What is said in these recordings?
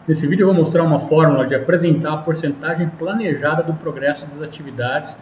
Nesse vídeo eu vou mostrar uma fórmula de apresentar a porcentagem planejada do progresso das atividades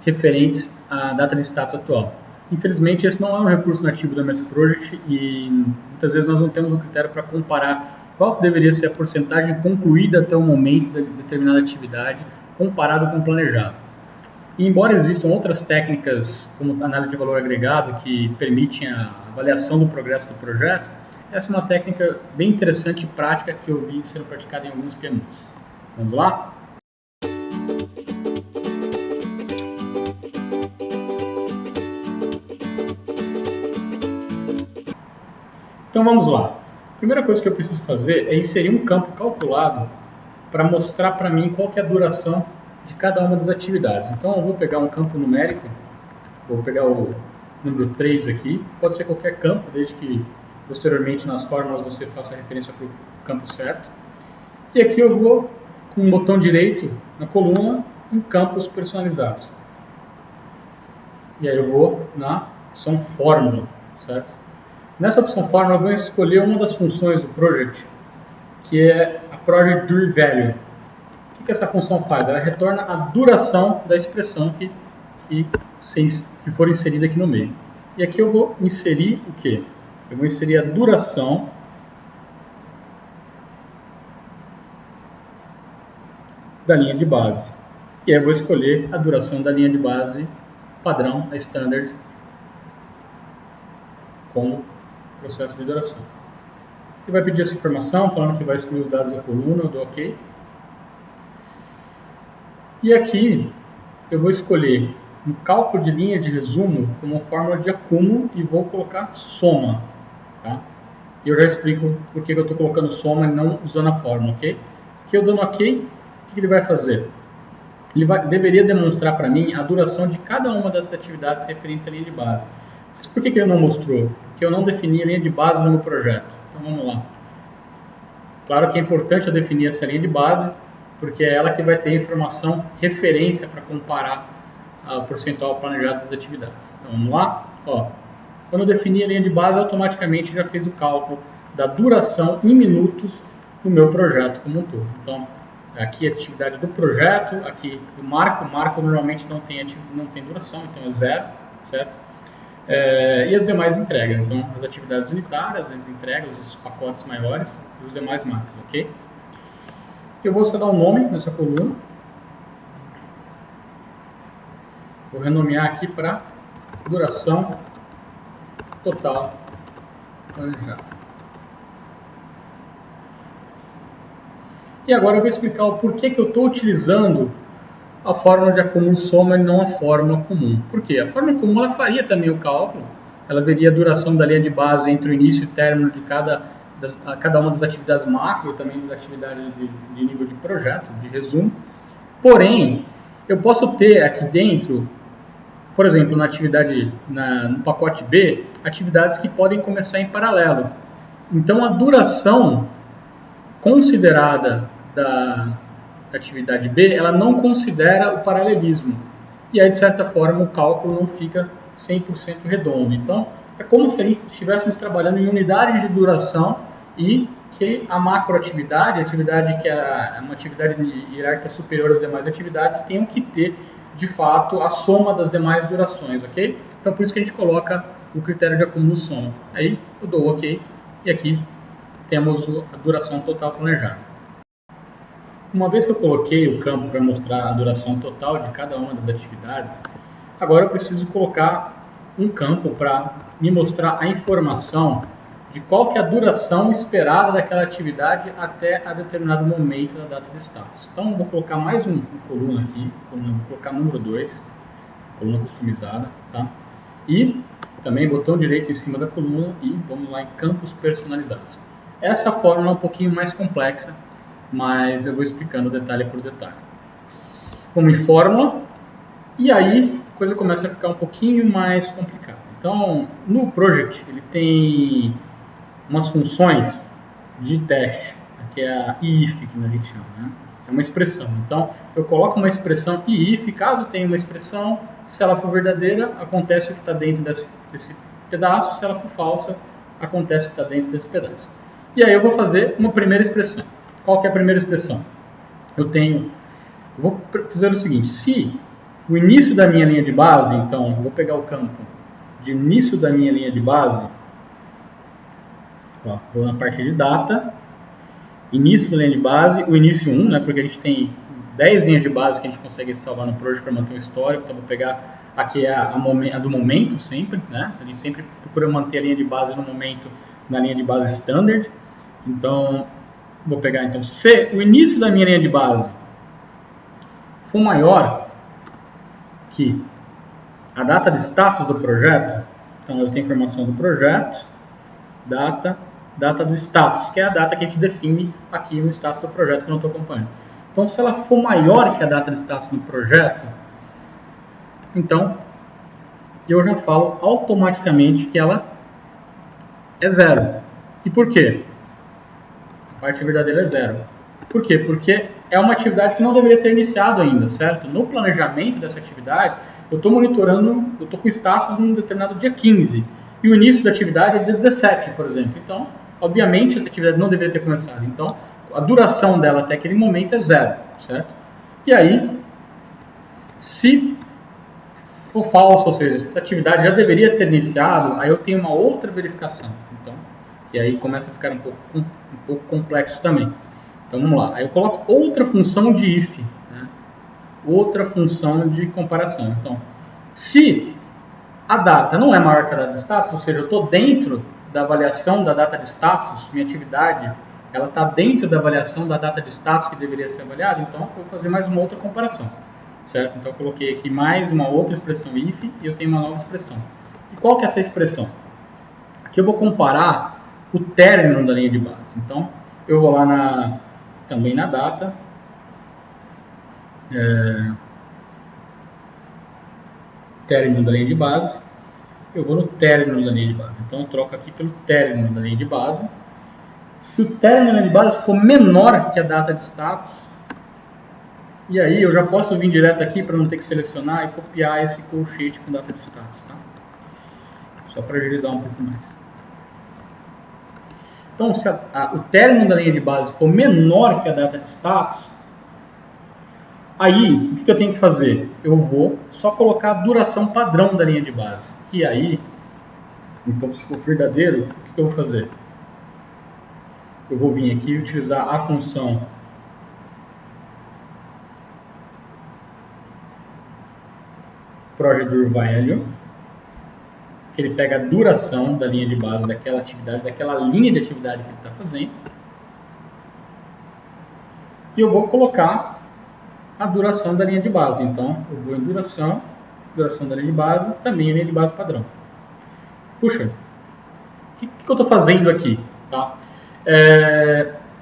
referentes à data de status atual. Infelizmente, esse não é um recurso nativo do MS Project e muitas vezes nós não temos um critério para comparar qual que deveria ser a porcentagem concluída até o momento de determinada atividade comparado com o planejado. E embora existam outras técnicas, como análise de valor agregado, que permitem a avaliação do progresso do projeto, essa é uma técnica bem interessante e prática que eu vi sendo praticada em alguns PMOs. Vamos lá? Então vamos lá. A primeira coisa que eu preciso fazer é inserir um campo calculado para mostrar para mim qual que é a duração de cada uma das atividades. Então eu vou pegar um campo numérico, vou pegar o número 3 aqui, pode ser qualquer campo, desde que posteriormente nas fórmulas você faça referência para o campo certo. E aqui eu vou, com o botão direito na coluna, em campos personalizados. E aí eu vou na opção fórmula, certo? Nessa opção fórmula eu vou escolher uma das funções do project, que é a project dure value. O que essa função faz? Ela retorna a duração da expressão que for inserida aqui no meio. E aqui eu vou inserir o quê? Eu vou inserir a duração da linha de base. E aí eu vou escolher a duração da linha de base padrão, a standard, como processo de duração. Ele vai pedir essa informação, falando que vai excluir os dados da coluna, eu dou OK. E aqui eu vou escolher um cálculo de linha de resumo como fórmula de acúmulo e vou colocar soma. Tá? E eu já explico por que eu estou colocando soma e não usando a fórmula, ok? Aqui eu dando OK, o que ele vai fazer? Ele deveria demonstrar para mim a duração de cada uma das atividades referentes à linha de base. Mas por que ele não mostrou? Porque eu não defini a linha de base no meu projeto. Então vamos lá. Claro que é importante eu definir essa linha de base, porque é ela que vai ter informação referência para comparar o percentual planejado das atividades. Então vamos lá. Quando eu defini a linha de base, automaticamente já fez o cálculo da duração em minutos do meu projeto como um todo. Então, aqui a atividade do projeto, aqui o marco normalmente não tem duração, então é 0, certo? E as demais entregas, então as atividades unitárias, as entregas, os pacotes maiores e os demais marcos, ok? Eu vou só dar um nome nessa coluna, vou renomear aqui para duração total planejado. E agora eu vou explicar o porquê que eu estou utilizando a fórmula de acúmulo soma e não a fórmula comum. Por quê? A fórmula comum ela faria também o cálculo, ela veria a duração da linha de base entre o início e o término de cada uma das atividades macro e também das atividades de nível de projeto, de resumo. Porém, eu posso ter aqui dentro, por exemplo, no pacote B, atividades que podem começar em paralelo. Então, a duração considerada da atividade B, ela não considera o paralelismo. E aí, de certa forma, o cálculo não fica 100% redondo. Então, é como se estivéssemos trabalhando em unidades de duração e que a macroatividade, a atividade que é uma atividade hierárquica superior às demais atividades, tenham que ter, de fato, a soma das demais durações, ok? Então, por isso que a gente coloca o critério de acúmulo soma. Aí, eu dou OK e aqui temos a duração total planejada. Uma vez que eu coloquei o campo para mostrar a duração total de cada uma das atividades, agora eu preciso colocar um campo para me mostrar a informação de qual que é a duração esperada daquela atividade até a determinado momento da data de status. Então, eu vou colocar mais uma coluna aqui, vou colocar número 2, coluna customizada, tá? E também botão direito em cima da coluna e vamos lá em campos personalizados. Essa fórmula é um pouquinho mais complexa, mas eu vou explicando detalhe por detalhe. Vamos em fórmula, e aí a coisa começa a ficar um pouquinho mais complicada. Então, no project, ele tem umas funções de teste, que é a if, que a gente chama, né? É uma expressão. Então, eu coloco uma expressão if, caso tenha uma expressão, se ela for verdadeira, acontece o que está dentro desse pedaço, se ela for falsa, acontece o que está dentro desse pedaço. E aí eu vou fazer uma primeira expressão. qual que é a primeira expressão? Eu vou fazer o seguinte, se o início da minha linha de base, então, eu vou pegar o campo de início da minha linha de base, ó, vou na parte de data, início da linha de base, o início 1, né, porque a gente tem 10 linhas de base que a gente consegue salvar no project para manter o histórico, então vou pegar aqui a do momento sempre, né, a gente sempre procura manter a linha de base no momento na linha de base standard, então vou pegar então se o início da minha linha de base for maior que a data de status do projeto, então eu tenho informação do projeto, data do status, que é a data que a gente define aqui no status do projeto que eu não estou acompanhando. Então, se ela for maior que a data de status do projeto, então eu já falo automaticamente que ela é zero. E por quê? A parte verdadeira é zero. Por quê? Porque é uma atividade que não deveria ter iniciado ainda, certo? No planejamento dessa atividade, eu estou monitorando, eu estou com status num determinado dia 15, e o início da atividade é dia 17, por exemplo. Então, obviamente, essa atividade não deveria ter começado. Então, a duração dela até aquele momento é zero, certo? E aí, se for falso, ou seja, se essa atividade já deveria ter iniciado, aí eu tenho uma outra verificação. Então, e aí começa a ficar um pouco complexo também. Então vamos lá, aí eu coloco outra função de if, né? Outra função de comparação. Então, se a data não é maior que a data de status, ou seja, eu estou dentro da avaliação da data de status, minha atividade ela está dentro da avaliação da data de status que deveria ser avaliada, então eu vou fazer mais uma outra comparação, certo? Então eu coloquei aqui mais uma outra expressão if e eu tenho uma nova expressão. E qual que é essa expressão? Aqui eu vou comparar o término da linha de base. Então eu vou lá também na data, término da linha de base, eu vou no término da linha de base. Então eu troco aqui pelo término da linha de base. Se o término da linha de base for menor que a data de status, e aí eu já posso vir direto aqui para não ter que selecionar e copiar esse colchete com data de status, tá? Só para agilizar um pouco mais. Então, se o término da linha de base for menor que a data de status, aí o que eu tenho que fazer? Eu vou só colocar a duração padrão da linha de base. E aí, então se for verdadeiro, o que eu vou fazer? Eu vou vir aqui e utilizar a função ProjectDurValue, que ele pega a duração da linha de base daquela atividade, daquela linha de atividade que ele está fazendo. E eu vou colocar a duração da linha de base. Então, eu vou em duração da linha de base, também a linha de base padrão. Puxa, o que eu estou fazendo aqui? Tá?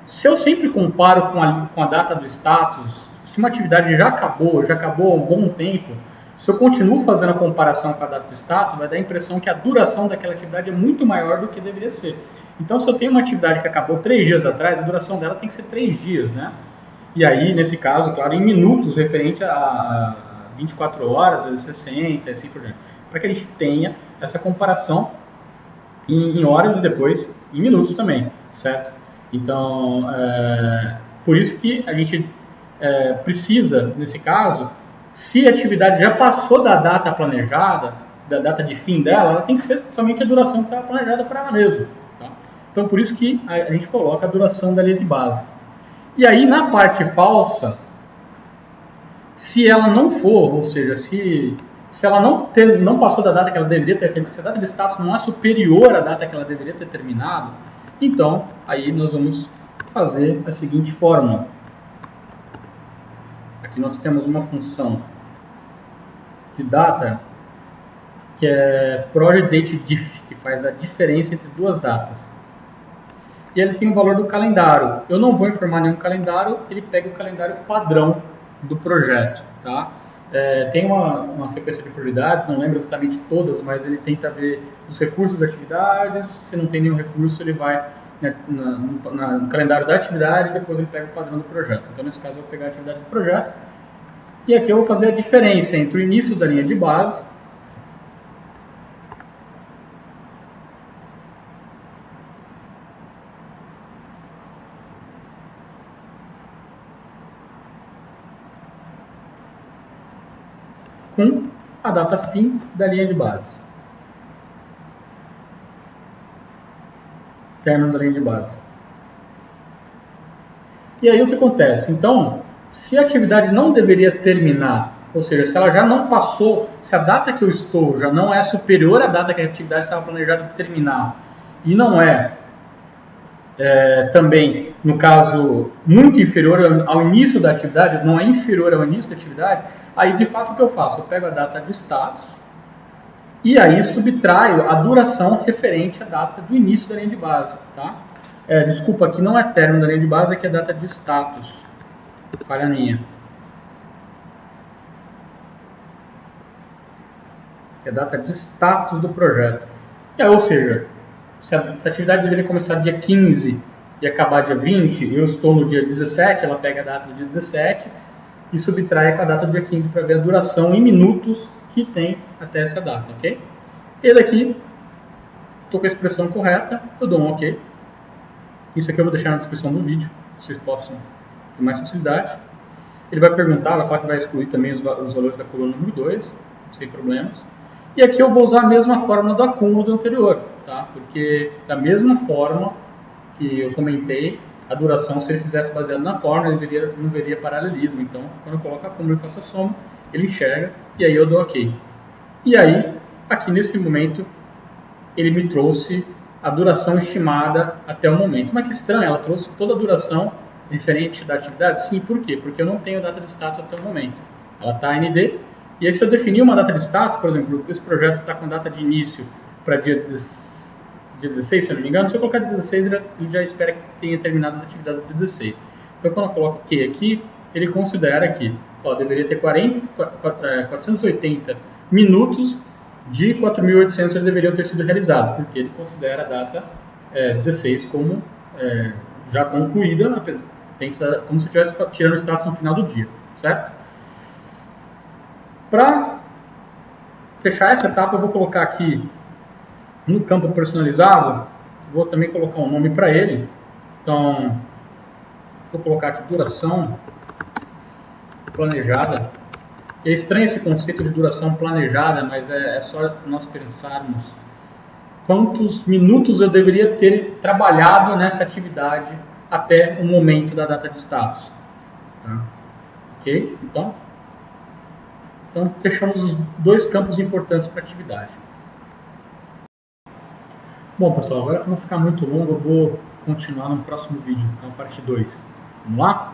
Se eu sempre comparo com a data do status, se uma atividade já acabou há um bom tempo, se eu continuo fazendo a comparação com a data do status, vai dar a impressão que a duração daquela atividade é muito maior do que deveria ser. Então, se eu tenho uma atividade que acabou 3 dias atrás, a duração dela tem que ser 3 dias, né? E aí, nesse caso, claro, em minutos, referente a 24 horas, vezes 60, assim por diante. Para que a gente tenha essa comparação em horas e depois em minutos também, certo? Então, por isso que a gente precisa, nesse caso, se a atividade já passou da data planejada, da data de fim dela, ela tem que ser somente a duração que estava planejada para ela mesma. Tá? Então, por isso que a gente coloca a duração da linha de base. E aí, na parte falsa, se ela não for, ou seja, se ela não passou da data que ela deveria ter terminado, se a data de status não é superior à data que ela deveria ter terminado, então aí nós vamos fazer a seguinte fórmula. Aqui nós temos uma função de data que é ProjectDateDiff, que faz a diferença entre duas datas. E ele tem o valor do calendário. Eu não vou informar nenhum calendário, ele pega o calendário padrão do projeto. Tá? Tem uma sequência de prioridades, não lembro exatamente todas, mas ele tenta ver os recursos das atividades. Se não tem nenhum recurso, ele vai no calendário da atividade e depois ele pega o padrão do projeto. Então, nesse caso, eu vou pegar a atividade do projeto. E aqui eu vou fazer a diferença entre o início da linha de base com a data fim da linha de base. Término da linha de base. E aí o que acontece? Então, se a atividade não deveria terminar, ou seja, se ela já não passou, se a data que eu estou já não é superior à data que a atividade estava planejada terminar, e não também, no caso, muito inferior ao início da atividade, não é inferior ao início da atividade, aí de fato o que eu faço? Eu pego a data de status e aí subtraio a duração referente à data do início da linha de base. Tá? Desculpa, aqui não é término da linha de base, aqui é data de status. Falha minha. Que é a data de status do projeto. Ou seja, se a atividade deveria começar dia 15 e acabar dia 20, eu estou no dia 17, ela pega a data do dia 17 e subtrai com a data do dia 15 para ver a duração em minutos que tem até essa data, ok? E daqui, estou com a expressão correta, eu dou um ok. Isso aqui eu vou deixar na descrição do vídeo, vocês possam ter mais facilidade. Ele vai perguntar, vai falar que vai excluir também os valores da coluna número 2, sem problemas. E aqui eu vou usar a mesma fórmula do acúmulo do anterior, tá? Porque da mesma forma que eu comentei, a duração, se ele fizesse baseado na fórmula, ele não veria paralelismo. Então, quando eu coloco acúmulo e faço a soma, ele enxerga e aí eu dou ok. E aí, aqui nesse momento, ele me trouxe a duração estimada até o momento. Mas que estranho, ela trouxe toda a duração referente da atividade? Sim, por quê? Porque eu não tenho data de status até o momento. Ela está ND. E aí, se eu definir uma data de status, por exemplo, esse projeto está com data de início para dia 16, se eu não me engano, se eu colocar 16, ele já espera que tenha terminado as atividades do 16. Então, quando eu coloco OK aqui, ele considera que deveria ter 480 minutos de 4.800 deveriam ter sido realizados, porque ele considera a data 16 como já concluída, como se eu estivesse tirando o status no final do dia, certo? Para fechar essa etapa, eu vou colocar aqui no campo personalizado, vou também colocar um nome para ele. Então, vou colocar aqui duração planejada. É estranho esse conceito de duração planejada, mas é só nós pensarmos quantos minutos eu deveria ter trabalhado nessa atividade até o momento da data de status. Tá? Ok? Então, fechamos os dois campos importantes para a atividade. Bom, pessoal, agora para não ficar muito longo, eu vou continuar no próximo vídeo, então parte 2. Vamos lá?